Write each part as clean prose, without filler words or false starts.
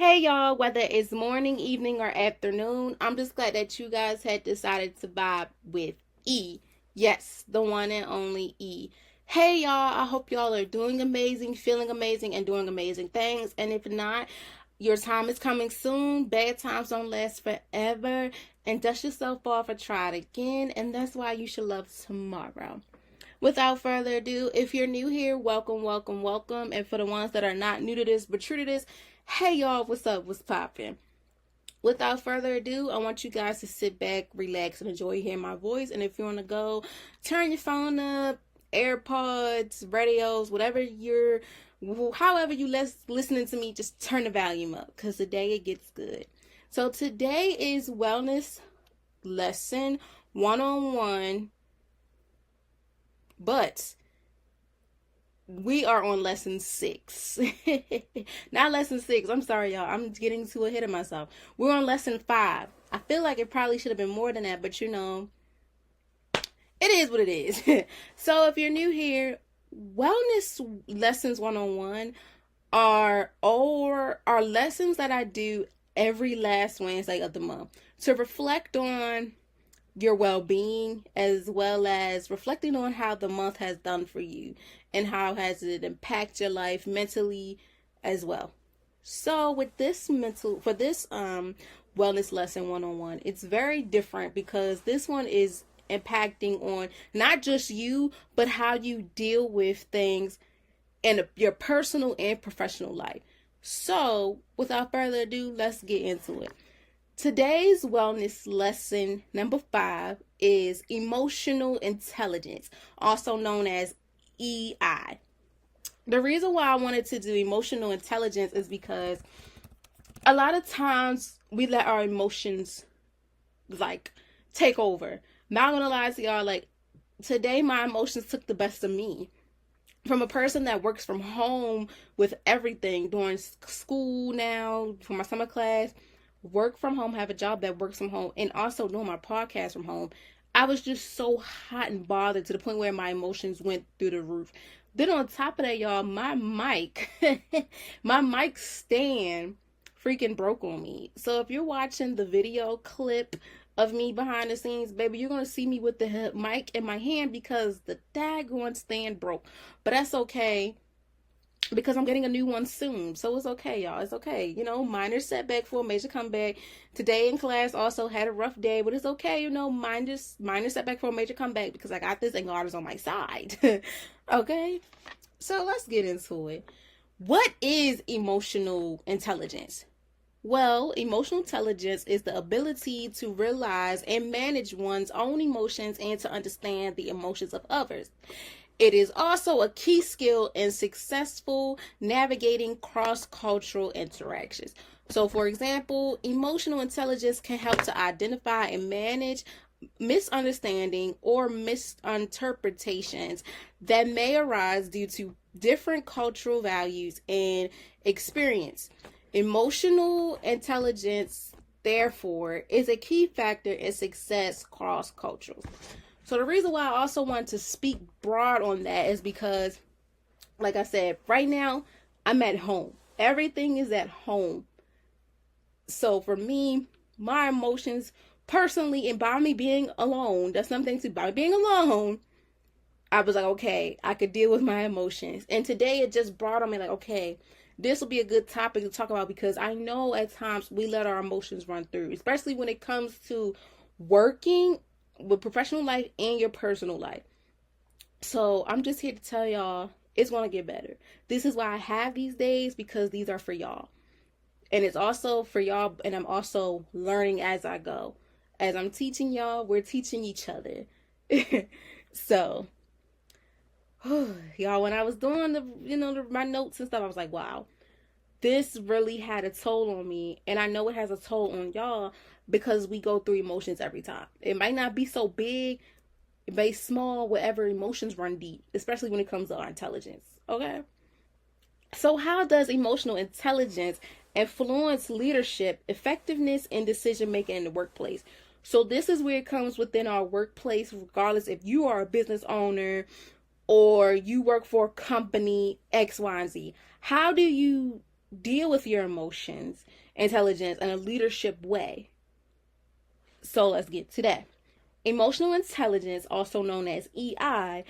Hey y'all, whether it's morning, evening, or afternoon, I'm just glad that you guys had decided to vibe with E. Yes, the one and only E. Hey y'all, I hope y'all are doing amazing, feeling amazing, and doing amazing things. And if not, your time is coming soon. Bad times don't last forever. And dust yourself off or try it again. And that's why you should love tomorrow. Without further ado, if you're new here, welcome, welcome, welcome. And for the ones that are not new to this but true to this, hey y'all, what's up? What's poppin'? Without further ado, I want you guys to sit back, relax, and enjoy hearing my voice. And if you want to go, turn your phone up, AirPods, radios, however you listening to me, just turn the volume up because today it gets good. So today is wellness lesson 101, but we are on lesson 6. Not lesson 6. I'm sorry, y'all. I'm getting too ahead of myself. We're on lesson 5. I feel like it probably should have been more than that, but it is what it is. So if you're new here, wellness lessons 101 are lessons that I do every last Wednesday of the month to reflect on your well-being, as well as reflecting on how the month has done for you and how has it impacted your life mentally as well. So with this wellness lesson 101, it's very different because this one is impacting on not just you, but how you deal with things in your personal and professional life. So without further ado, let's get into it. Today's wellness lesson number 5 is emotional intelligence, also known as EI. The reason why I wanted to do emotional intelligence is because a lot of times we let our emotions take over. Not gonna lie to y'all, today my emotions took the best of me. From a person that works from home with everything during school now, for my summer class, work from home, have a job that works from home, and also doing my podcast from home, I was just so hot and bothered to the point where my emotions went through the roof. Then on top of that, y'all, my mic stand freaking broke on me. So if you're watching the video clip of me behind the scenes, baby, you're going to see me with the mic in my hand because the daggone stand broke. But that's okay, because I'm getting a new one soon. So it's okay, y'all. It's okay. Minor setback for a major comeback. Today in class also had a rough day, but it's okay. Minor setback for a major comeback because I got this and God is on my side. Okay? So let's get into it. What is emotional intelligence? Well, emotional intelligence is the ability to realize and manage one's own emotions and to understand the emotions of others. It is also a key skill in successful navigating cross-cultural interactions. So, for example, emotional intelligence can help to identify and manage misunderstanding or misinterpretations that may arise due to different cultural values and experience. Emotional intelligence, therefore, is a key factor in success cross-cultural. So the reason why I also want to speak broad on that is because, like I said, right now I'm at home. Everything is at home. So for me, my emotions personally, and by me being alone, that's something too. By me being alone, I was like, okay, I could deal with my emotions. And today it just brought on me okay, this will be a good topic to talk about because I know at times we let our emotions run through, especially when it comes to working with professional life and your personal life. So I'm just here to tell y'all it's going to get better. This is why I have these days, because these are for y'all. And it's also for y'all, and I'm also learning as I go. As I'm teaching y'all, we're teaching each other. So, y'all, when I was doing my notes and stuff, I was like, wow, this really had a toll on me. And I know it has a toll on y'all because we go through emotions every time. It might not be so big, it may be small, whatever, emotions run deep, especially when it comes to our intelligence. Okay? So how does emotional intelligence influence leadership, effectiveness, and decision making in the workplace? So this is where it comes within our workplace, regardless if you are a business owner or you work for a company X, Y, and Z. How do you deal with your emotions, intelligence in a leadership way. So let's get to that. Emotional intelligence, also known as EI,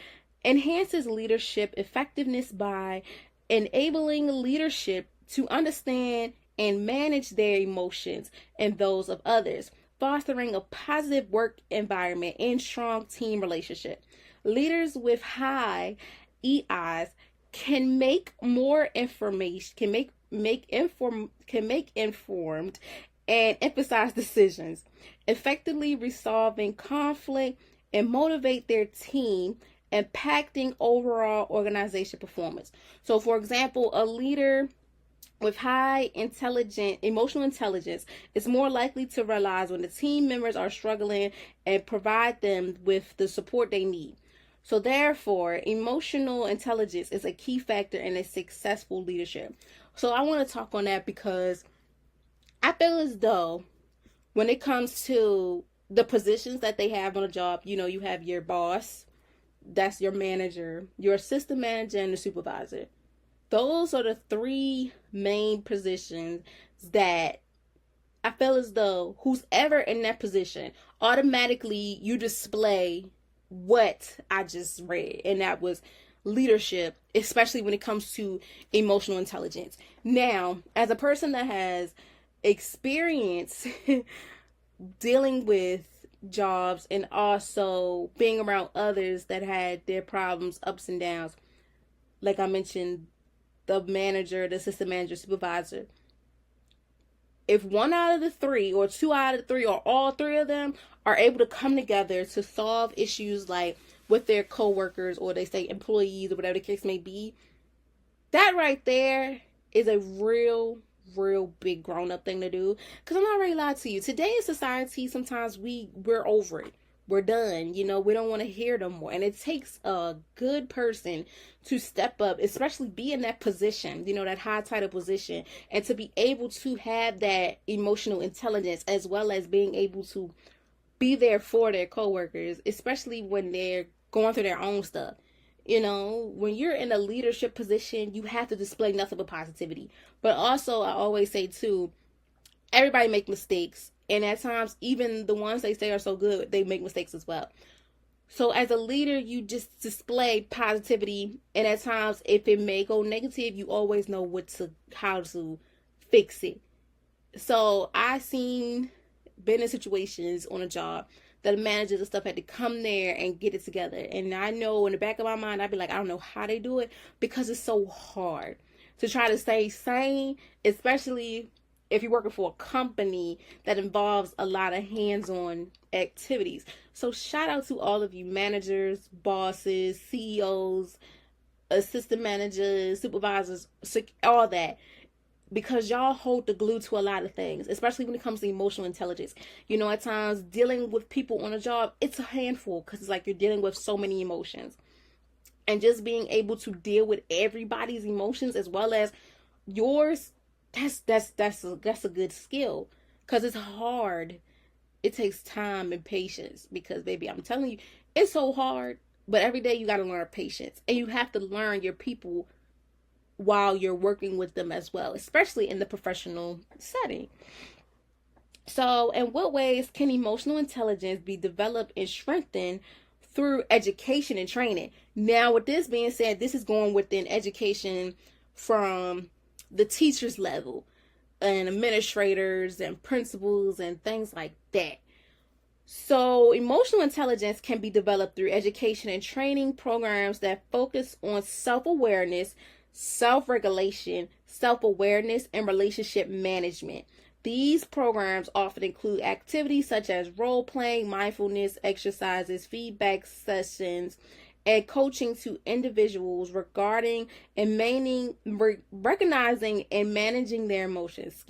enhances leadership effectiveness by enabling leadership to understand and manage their emotions and those of others, fostering a positive work environment and strong team relationship. Leaders with high EIs can make more information, can make informed and emphasize decisions, effectively resolving conflict, and motivate their team, impacting overall organization performance. So, for example, a leader with high emotional intelligence is more likely to realize when the team members are struggling and provide them with the support they need. So therefore, emotional intelligence is a key factor in a successful leadership. So I want to talk on that because I feel as though when it comes to the positions that they have on a job, you have your boss, that's your manager, your assistant manager, and the supervisor. Those are the three main positions that I feel as though who's ever in that position, automatically you display what I just read. And that was leadership, especially when it comes to emotional intelligence. Now, as a person that has experience dealing with jobs and also being around others that had their problems, ups and downs, like I mentioned, the manager, the assistant manager, supervisor. If one out of the three, or two out of the three, or all three of them are able to come together to solve issues like with their coworkers, or they say employees, or whatever the case may be, that right there is a real big grown-up thing to do. Because I'm not ready to lie to you. Today in society, sometimes we're over it. We're done. We don't want to hear no more. And it takes a good person to step up, especially be in that position, that high title position, and to be able to have that emotional intelligence, as well as being able to be there for their coworkers, especially when they're going through their own stuff. When you're in a leadership position, you have to display nothing but positivity. But also, I always say too, everybody make mistakes. And at times, even the ones they say are so good, they make mistakes as well. So as a leader, you just display positivity. And at times, if it may go negative, you always know how to fix it. So been in situations on a job that the managers and stuff had to come there and get it together. And I know in the back of my mind, I'd be like, I don't know how they do it, because it's so hard to try to stay sane, especially if you're working for a company that involves a lot of hands-on activities. So shout out to all of you managers, bosses, CEOs, assistant managers, supervisors, all that. Because y'all hold the glue to a lot of things, especially when it comes to emotional intelligence. At times, dealing with people on a job, it's a handful, because it's like you're dealing with so many emotions. And just being able to deal with everybody's emotions as well as yours, that's a good skill, because it's hard. It takes time and patience, because baby, I'm telling you, it's so hard. But every day you got to learn patience, and you have to learn your people while you're working with them as well, especially in the professional setting. So, in what ways can emotional intelligence be developed and strengthened? Through education and training. Now, with this being said, this is going within education from the teacher's level and administrators and principals and things like that. So, emotional intelligence can be developed through education and training programs that focus on self-awareness, self-regulation, self-awareness, and relationship management. These programs often include activities such as role-playing, mindfulness exercises, feedback sessions, and coaching to individuals regarding and recognizing and managing their emotions.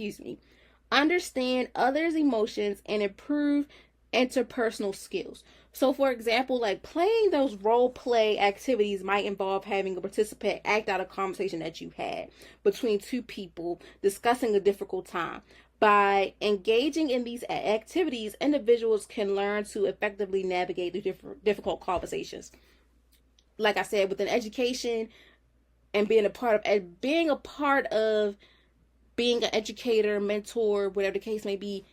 Understand others' emotions and improve interpersonal skills. So, for example, like playing those role play activities might involve having a participant act out a conversation that you had between two people discussing a difficult time. By engaging in these activities, individuals can learn to effectively navigate the difficult conversations. Like I said, within education and being a part of being an educator, mentor, whatever the case may be,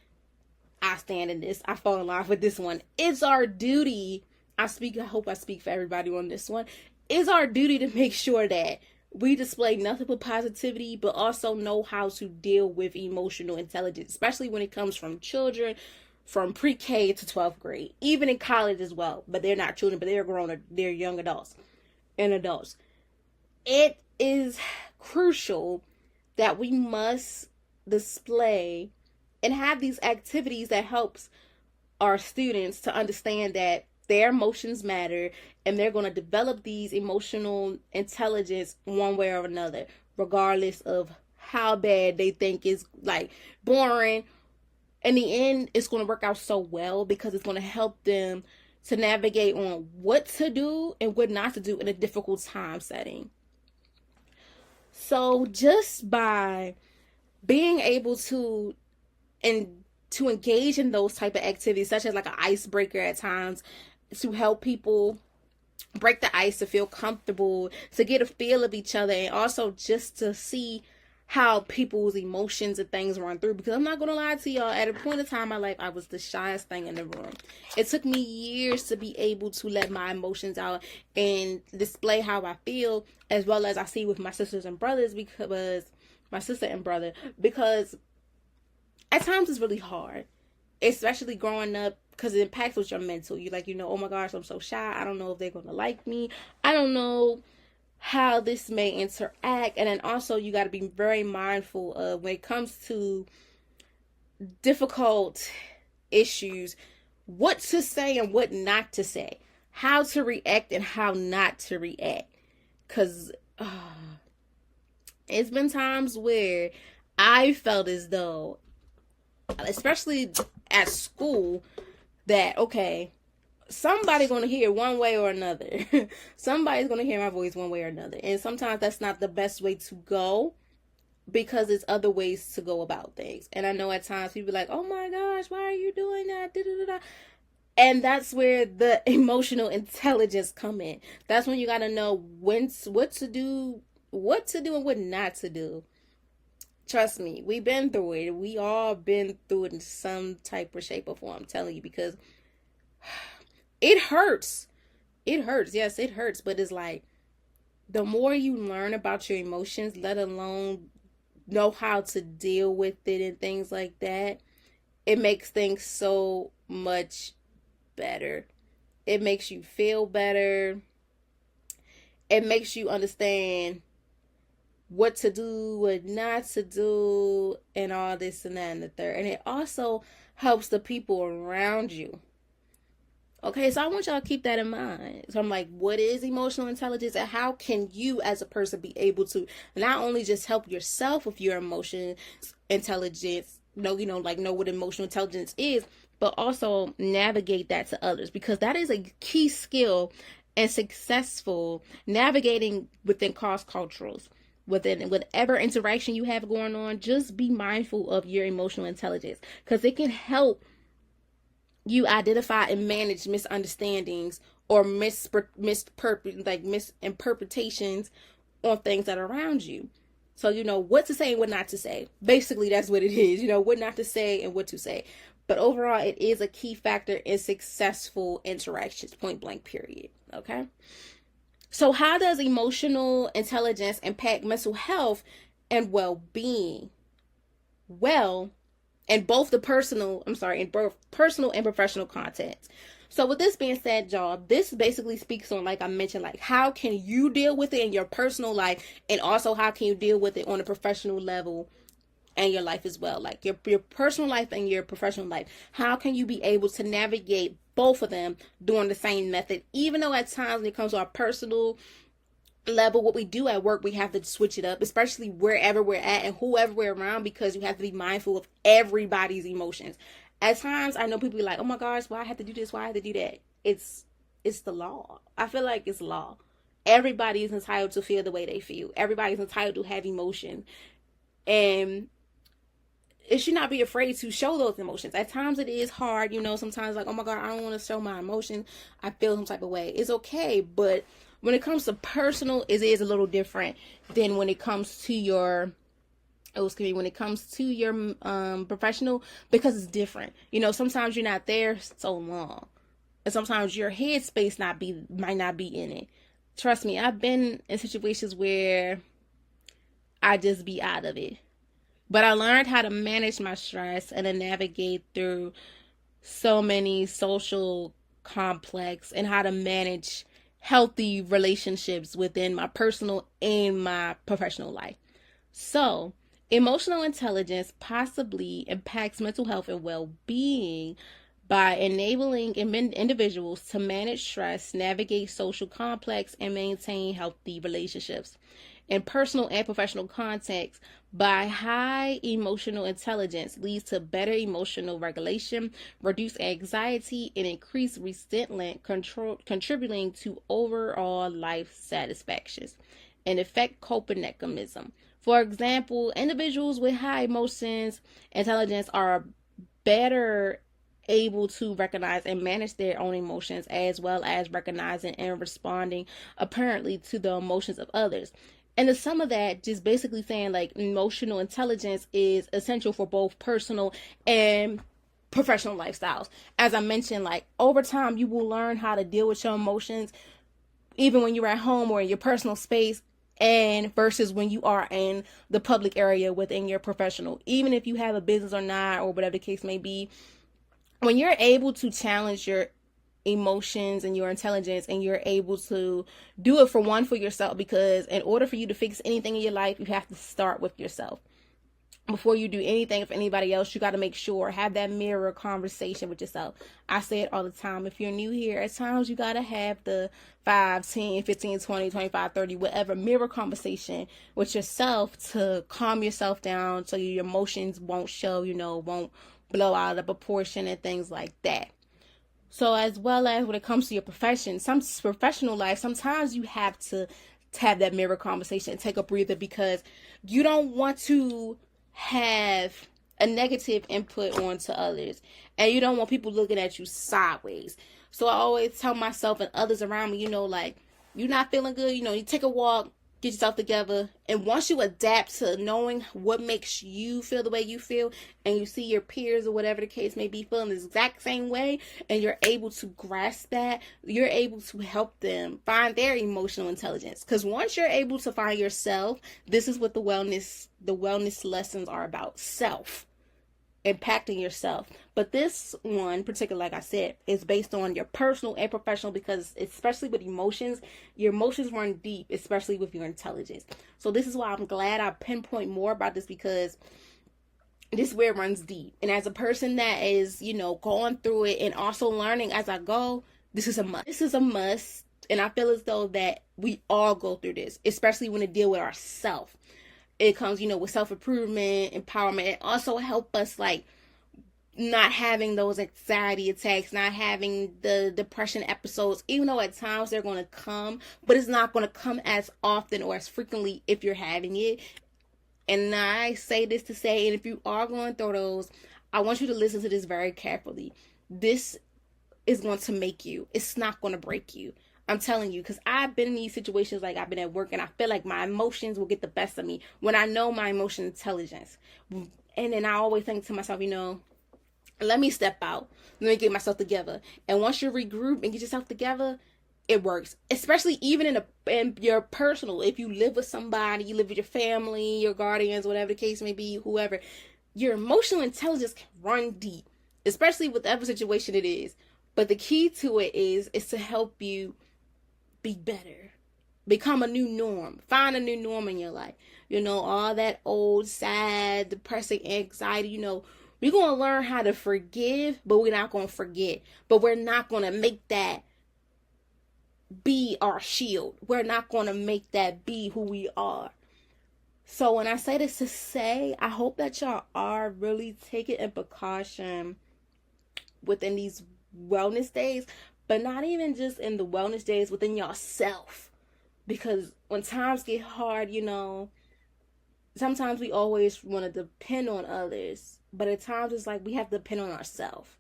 I stand in this. I fall in line with this one. It's our duty. I hope I speak for everybody on this one. It's our duty to make sure that we display nothing but positivity, but also know how to deal with emotional intelligence, especially when it comes from children from pre-K to 12th grade, even in college as well. But they're not children, but they're grown, they're young adults and adults. It is crucial that we must display and have these activities that helps our students to understand that their emotions matter, and they're going to develop these emotional intelligence one way or another, regardless of how bad they think is like boring. In the end, it's going to work out so well because it's going to help them to navigate on what to do and what not to do in a difficult time setting. So just by being able to engage in those type of activities, such as like an icebreaker at times, to help people break the ice, to feel comfortable, to get a feel of each other, and also just to see how people's emotions and things run through. Because I'm not going to lie to y'all, at a point in time in my life, I was the shyest thing in the room. It took me years to be able to let my emotions out and display how I feel, as well as I see with my sisters and brothers, because at times it's really hard, especially growing up, because it impacts with your mental. You like, oh my gosh, I'm so shy. I don't know if they're going to like me. I don't know how this may interact. And then also you got to be very mindful of when it comes to difficult issues, what to say and what not to say, how to react and how not to react. Because it's been times where I felt as though, especially at school, that, okay, somebody's going to hear one way or another. Somebody's going to hear my voice one way or another. And sometimes that's not the best way to go, because there's other ways to go about things. And I know at times people are like, oh my gosh, why are you doing that? Da-da-da-da. And that's where the emotional intelligence come in. That's when you got to know what to do and what not to do. Trust me, we've been through it. We all been through it in some type or shape or form. I'm telling you, because it hurts. It hurts. Yes, it hurts. But it's like, the more you learn about your emotions, let alone know how to deal with it and things like that, it makes things so much better. It makes you feel better. It makes you understand what to do, what not to do, and all this and that and the third. And it also helps the people around you. Okay, so I want y'all to keep that in mind. So I'm like, what is emotional intelligence, and how can you as a person be able to not only just help yourself with your emotional intelligence, know what emotional intelligence is, but also navigate that to others, because that is a key skill and successful navigating within cross cultures. Within whatever interaction you have going on, just be mindful of your emotional intelligence, because it can help you identify and manage misunderstandings or misinterpretations on things that are around you. So you know what to say and what not to say. Basically, that's what it is. What not to say and what to say. But overall, it is a key factor in successful interactions, point blank, period. Okay? So how does emotional intelligence impact mental health and well-being? Well, in both personal and professional contexts. So with this being said, y'all, this basically speaks on, like I mentioned, like how can you deal with it in your personal life, and also how can you deal with it on a professional level and your life as well, like your personal life and your professional life. How can you be able to navigate both of them doing the same method, even though at times when it comes to our personal level, what we do at work, we have to switch it up, especially wherever we're at and whoever we're around, because you have to be mindful of everybody's emotions. At times, I know people be like, oh my gosh, why I have to do this? Why I have to do that? It's the law. I feel like it's law. Everybody is entitled to feel the way they feel. Everybody's entitled to have emotion. And it should not be afraid to show those emotions. At times it is hard, sometimes like, oh my God, I don't want to show my emotion. I feel some type of way. It's okay. But when it comes to personal, it is a little different than when it comes to your when it comes to your professional, because it's different. Sometimes you're not there so long, and sometimes your headspace might not be in it. Trust me, I've been in situations where I just be out of it. But I learned how to manage my stress and to navigate through so many social complex, and how to manage healthy relationships within my personal and my professional life. So, emotional intelligence possibly impacts mental health and well-being by enabling individuals to manage stress, navigate social complex, and maintain healthy relationships. In personal and professional contexts, by high emotional intelligence leads to better emotional regulation, reduced anxiety, and increased resentment, contributing to overall life satisfactions and effect coping mechanism. For example, individuals with high emotions intelligence are better able to recognize and manage their own emotions, as well as recognizing and responding apparently to the emotions of others. And the sum of that, just basically saying like emotional intelligence is essential for both personal and professional lifestyles. As I mentioned, like over time, you will learn how to deal with your emotions, even when you're at home or in your personal space, and versus when you are in the public area within your professional, even if you have a business or not, or whatever the case may be. When you're able to challenge your emotions and your intelligence, and you're able to do it for yourself, because in order for you to fix anything in your life, you have to start with yourself. Before you do anything for anybody else, you got to make sure, have that mirror conversation with yourself. I say it all the time. If you're new here, at times you got to have the 5, 10, 15, 20, 25, 30, whatever mirror conversation with yourself to calm yourself down so your emotions won't show, won't blow out of proportion and things like that. So as well as when it comes to your profession, some professional life, sometimes you have to have that mirror conversation and take a breather, because you don't want to have a negative input onto others, and you don't want people looking at you sideways. So I always tell myself and others around me, like, you're not feeling good, you take a walk, get yourself together. And once you adapt to knowing what makes you feel the way you feel, and you see your peers or whatever the case may be feeling the exact same way, and you're able to grasp that, you're able to help them find their emotional intelligence. Because once you're able to find yourself, this is what the wellness lessons are about: self, impacting yourself. But this one particular, like I said, is based on your personal and professional, because especially with emotions, your emotions run deep, especially with your intelligence. So this is why I'm glad I pinpoint more about this, because this is where it runs deep. And as a person that is, going through it and also learning as I go, this is a must. This is a must. And I feel as though that we all go through this, especially when it deal with ourselves. It comes, with self-improvement, empowerment. It also help us, like, not having those anxiety attacks, not having the depression episodes, even though at times they're going to come, but it's not going to come as often or as frequently if you're having it. And I say this to say, and if you are going through those, I want you to listen to this very carefully. This is going to make you. It's not going to break you. I'm telling you, because I've been in these situations, like I've been at work, and I feel like my emotions will get the best of me when I know my emotional intelligence. And then I always think to myself, let me step out. Let me get myself together. And once you regroup and get yourself together, it works. Especially even in your personal, if you live with somebody, you live with your family, your guardians, whatever the case may be, whoever, your emotional intelligence can run deep, especially with whatever situation it is. But the key to it is to help you be better, become a new norm, find a new norm in your life. All that old, sad, depressing anxiety, we're going to learn how to forgive, but we're not going to forget. But we're not going to make that be our shield. We're not going to make that be who we are. So when I say this to say, I hope that y'all are really taking a precaution within these wellness days, but not even just in the wellness days, within yourself. Because when times get hard, sometimes we always want to depend on others. But at times it's like we have to depend on ourselves.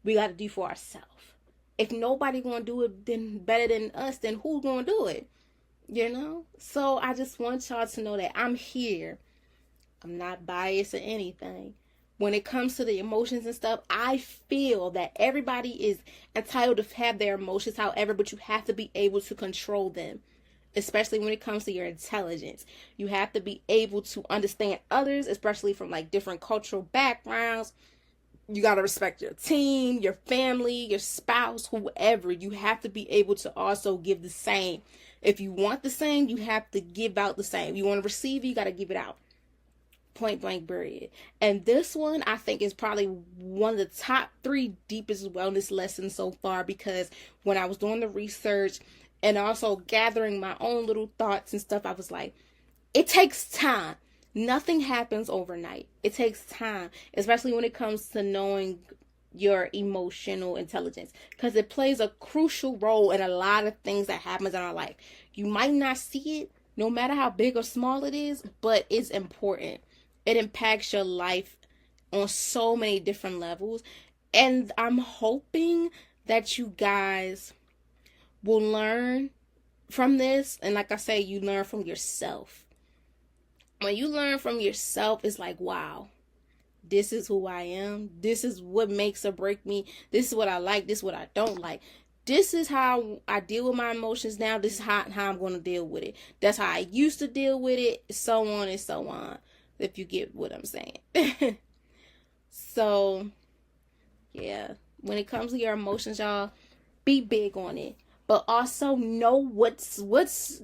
We got to do for ourselves. If nobody going to do it then better than us, then who's going to do it? So I just want y'all to know that I'm here. I'm not biased or anything. When it comes to the emotions and stuff, I feel that everybody is entitled to have their emotions, however, but you have to be able to control them, especially when it comes to your intelligence. You have to be able to understand others, especially from like different cultural backgrounds. You got to respect your team, your family, your spouse, whoever. You have to be able to also give the same. If you want the same, you have to give out the same. You want to receive, you got to give it out. Point blank, period. And this one, I think, is probably one of the top 3 deepest wellness lessons so far, because when I was doing the research and also gathering my own little thoughts and stuff, I was like, it takes time. Nothing happens overnight. It takes time, especially when it comes to knowing your emotional intelligence, because it plays a crucial role in a lot of things that happens in our life. You might not see it, no matter how big or small it is, but it's important. It impacts your life on so many different levels. And I'm hoping that you guys will learn from this. And like I say, you learn from yourself. When you learn from yourself, it's like, wow, this is who I am. This is what makes or break me. This is what I like. This is what I don't like. This is how I deal with my emotions now. This is how I'm going to deal with it. That's how I used to deal with it. So on and so on. If you get what I'm saying. So, yeah. When it comes to your emotions, y'all, be big on it. But also know what's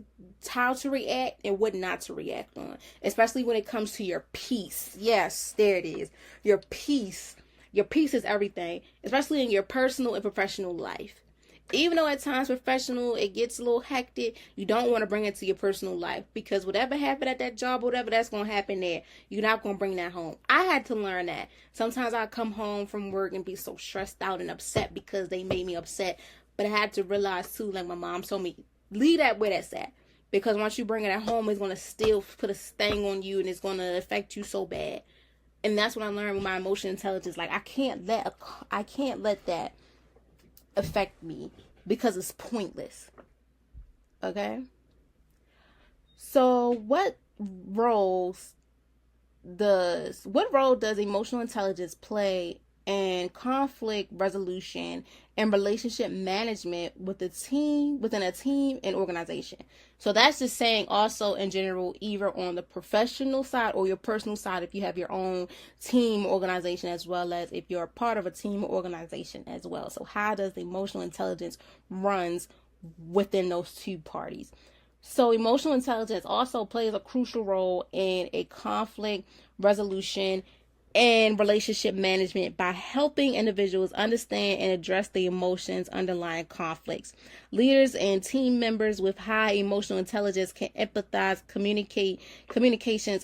how to react and what not to react on. Especially when it comes to your peace. Yes, there it is. Your peace. Your peace is everything. Especially in your personal and professional life. Even though at times professional, it gets a little hectic, you don't want to bring it to your personal life, because whatever happened at that job, whatever that's going to happen there, you're not going to bring that home. I had to learn that. Sometimes I come home from work and be so stressed out and upset because they made me upset. But I had to realize too, like my mom told me, leave that where that's at. Because once you bring it at home, it's going to still put a stain on you and it's going to affect you so bad. And that's what I learned with my emotional intelligence. Like I can't let that affect me, because it's pointless. Okay? So what role does emotional intelligence play in conflict resolution and relationship management within a team and organization? So that's just saying also in general, either on the professional side or your personal side, if you have your own team organization, as well as if you're a part of a team or organization as well. So how does the emotional intelligence runs within those two parties? So emotional intelligence also plays a crucial role in a conflict resolution and relationship management by helping individuals understand and address the emotions underlying conflicts. Leaders and team members with high emotional intelligence can empathize, communications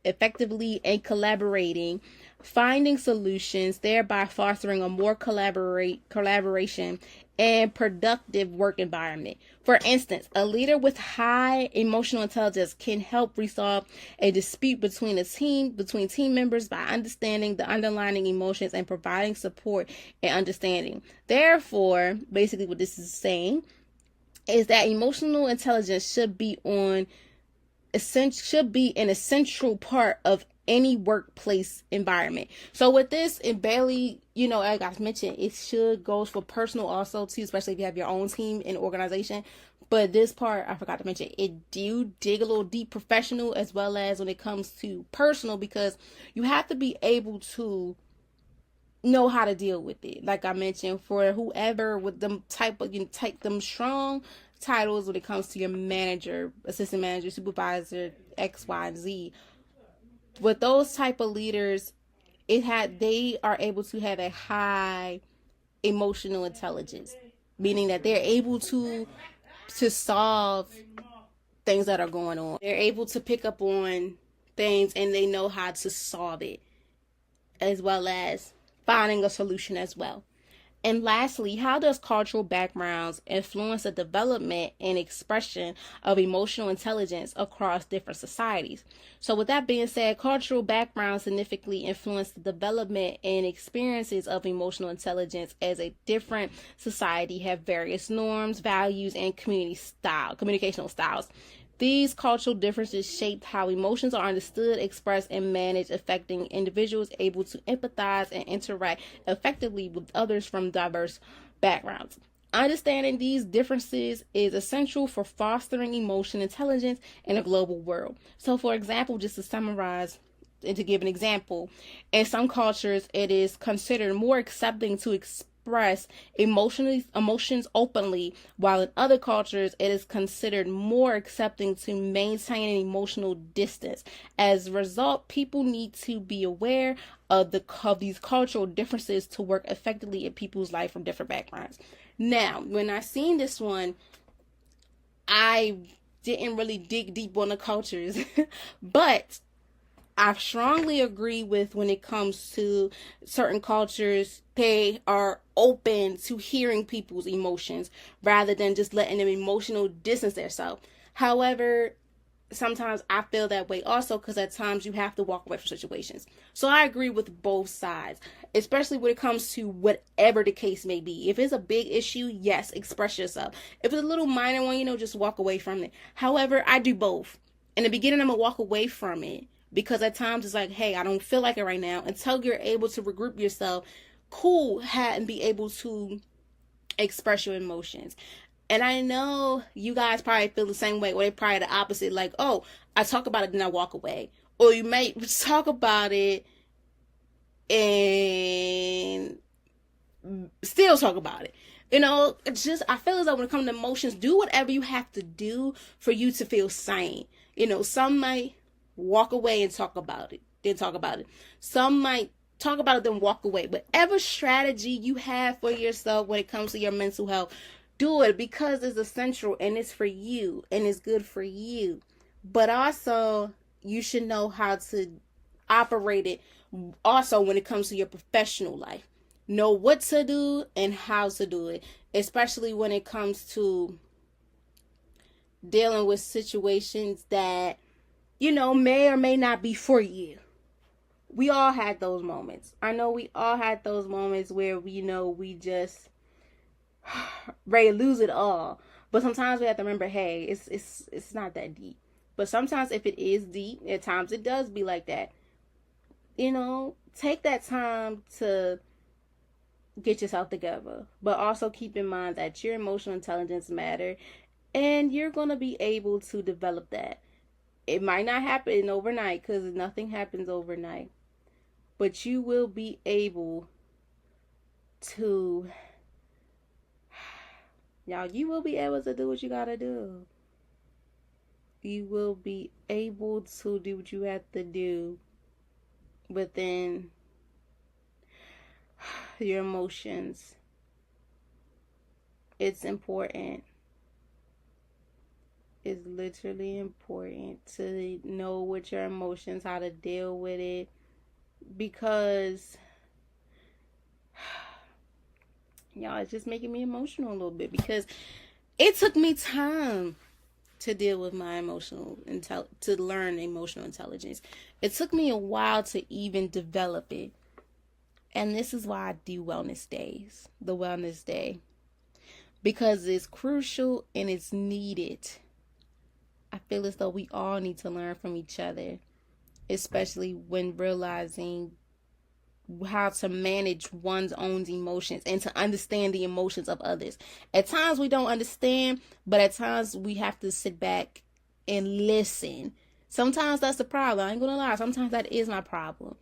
effectively, and collaborating, finding solutions, thereby fostering a more collaboration and productive work environment. For instance, a leader with high emotional intelligence can help resolve a dispute between team members by understanding the underlying emotions and providing support and understanding. Therefore, basically what this is saying is that emotional intelligence should be an essential part of any workplace environment. So with this, it barely, like I mentioned, it goes for personal also too, especially if you have your own team and organization. But this part, I forgot to mention, it do dig a little deep professional as well as when it comes to personal, because you have to be able to know how to deal with it. Like I mentioned, for whoever with them take them strong titles when it comes to your manager, assistant manager, supervisor, X, Y, and Z. With those type of leaders, they are able to have a high emotional intelligence, meaning that they're able to solve things that are going on. They're able to pick up on things and they know how to solve it, as well as finding a solution as well. And lastly, how does cultural backgrounds influence the development and expression of emotional intelligence across different societies? So with that being said, cultural backgrounds significantly influence the development and experiences of emotional intelligence, as a different society have various norms, values, and communicational styles. These cultural differences shaped how emotions are understood, expressed, and managed, affecting individuals able to empathize and interact effectively with others from diverse backgrounds. Understanding these differences is essential for fostering emotional intelligence in a global world. So, for example, just to summarize and to give an example, in some cultures, it is considered more accepting to express emotions openly, while in other cultures, it is considered more accepting to maintain an emotional distance. As a result, people need to be aware of these cultural differences to work effectively in people's life from different backgrounds. Now, when I seen this one, I didn't really dig deep on the cultures, but I strongly agree with when it comes to certain cultures, they are open to hearing people's emotions rather than just letting them emotional distance themselves. However, sometimes I feel that way also because at times you have to walk away from situations. So I agree with both sides, especially when it comes to whatever the case may be. If it's a big issue, yes, express yourself. If it's a little minor one, just walk away from it. However, I do both. In the beginning, I'm going to walk away from it because at times it's like, hey, I don't feel like it right now. Until you're able to regroup yourself, and be able to express your emotions. And I know you guys probably feel the same way, or they probably the opposite, like, oh, I talk about it, then I walk away. Or you may talk about it and still talk about it. It's just, I feel as though when it comes to emotions, do whatever you have to do for you to feel sane. Some might walk away and talk about it, then talk about it. Some might talk about it, then walk away. Whatever strategy you have for yourself when it comes to your mental health, do it because it's essential and it's for you and it's good for you. But also, you should know how to operate it also when it comes to your professional life. Know what to do and how to do it, especially when it comes to dealing with situations that, may or may not be for you. We all had those moments. I know we all had those moments where we just ready to lose it all. But sometimes we have to remember, hey, it's not that deep. But sometimes if it is deep, at times it does be like that. Take that time to get yourself together. But also keep in mind that your emotional intelligence matter. And you're going to be able to develop that. It might not happen overnight because nothing happens overnight. But you will be able to... you will be able to do what you gotta do. You will be able to do what you have to do within your emotions. It's important. It's literally important to know what your emotions, how to deal with it, because it's just making me emotional a little bit because it took me time to deal with my to learn emotional intelligence. It took me a while to even develop it. And this is why I do wellness days, the wellness day, because it's crucial and it's needed. I feel as though we all need to learn from each other, especially when realizing how to manage one's own emotions and to understand the emotions of others. At times we don't understand, but at times we have to sit back and listen. Sometimes that's the problem. I ain't gonna lie. Sometimes that is my problem.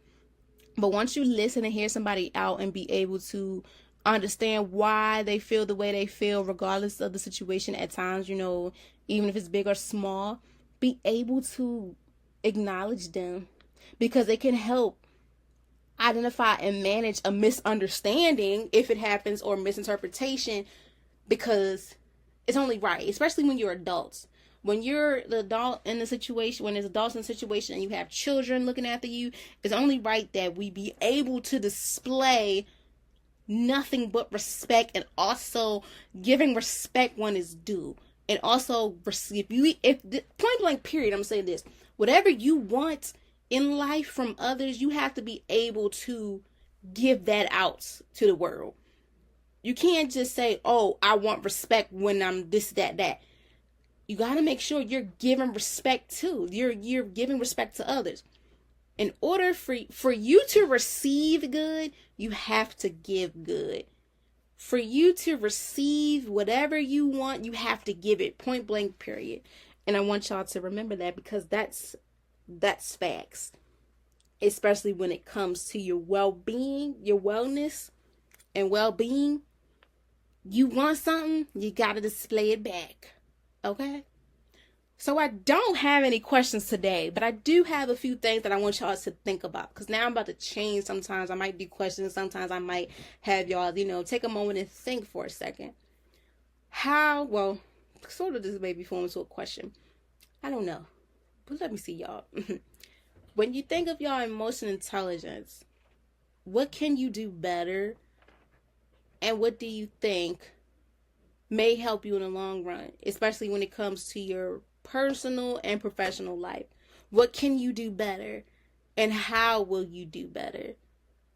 But once you listen and hear somebody out and be able to understand why they feel the way they feel, regardless of the situation, at times, even if it's big or small, be able to acknowledge them because it can help identify and manage a misunderstanding if it happens, or misinterpretation, because it's only right, especially when you're adults. When you're the adult in the situation, when there's adults in the situation and you have children looking after you, it's only right that we be able to display nothing but respect, and also giving respect when it's due. And also, if point blank period, I'm saying this, whatever you want in life from others, you have to be able to give that out to the world. You can't just say, oh, I want respect when I'm this, that. You got to make sure you're giving respect too. You're giving respect to others. In order for you to receive good, you have to give good. For you to receive whatever you want, you have to give it, point blank, period. And I want y'all to remember that, because that's facts. Especially when it comes to your well-being, your wellness and well-being. You want something, you gotta display it back. Okay? So I don't have any questions today, but I do have a few things that I want y'all to think about. Because now I'm about to change. Sometimes I might do questions. Sometimes I might have y'all, take a moment and think for a second. Well, sort of this may be formed into a question. I don't know. But let me see, y'all. When you think of your emotional intelligence, what can you do better? And what do you think may help you in the long run, especially when it comes to your personal and professional life? What can you do better? And how will you do better?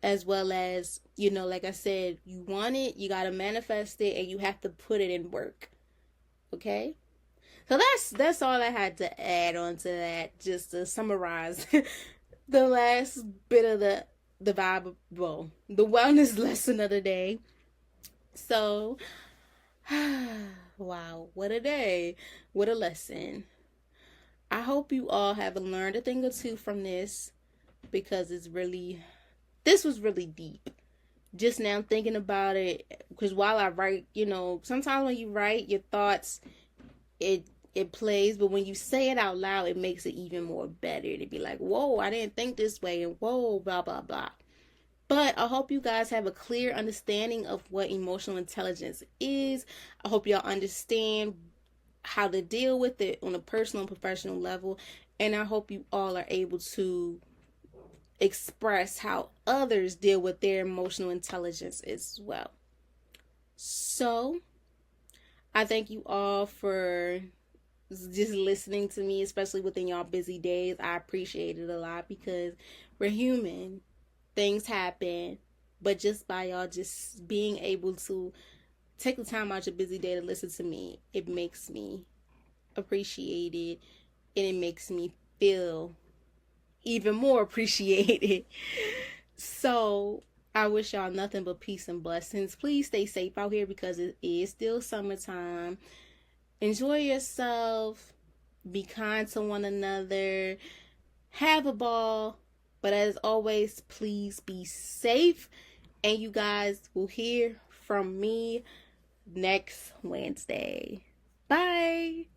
As well as, like I said, you want it, you got to manifest it, and you have to put it in work. Okay? So that's all I had to add on to that, just to summarize the last bit of the vibe, well, the wellness lesson of the day. So, wow, what a day. What a lesson. I hope you all have learned a thing or two from this, because this was really deep. Just now thinking about it, because while I write, sometimes when you write your thoughts, it plays, but when you say it out loud, it makes it even more better. To be like, whoa, I didn't think this way, and whoa, blah, blah, blah. But I hope you guys have a clear understanding of what emotional intelligence is. I hope y'all understand how to deal with it on a personal and professional level. And I hope you all are able to express how others deal with their emotional intelligence as well. So, I thank you all for just listening to me, especially within y'all busy days. I appreciate it a lot, because we're human. Things happen. But just by y'all just being able to take the time out your busy day to listen to me, it makes me appreciated, and it makes me feel even more appreciated. So I wish y'all nothing but peace and blessings. Please stay safe out here, because it is still summertime. Enjoy yourself. Be kind to one another. Have a ball. But as always, please be safe. And you guys will hear from me next Wednesday. Bye.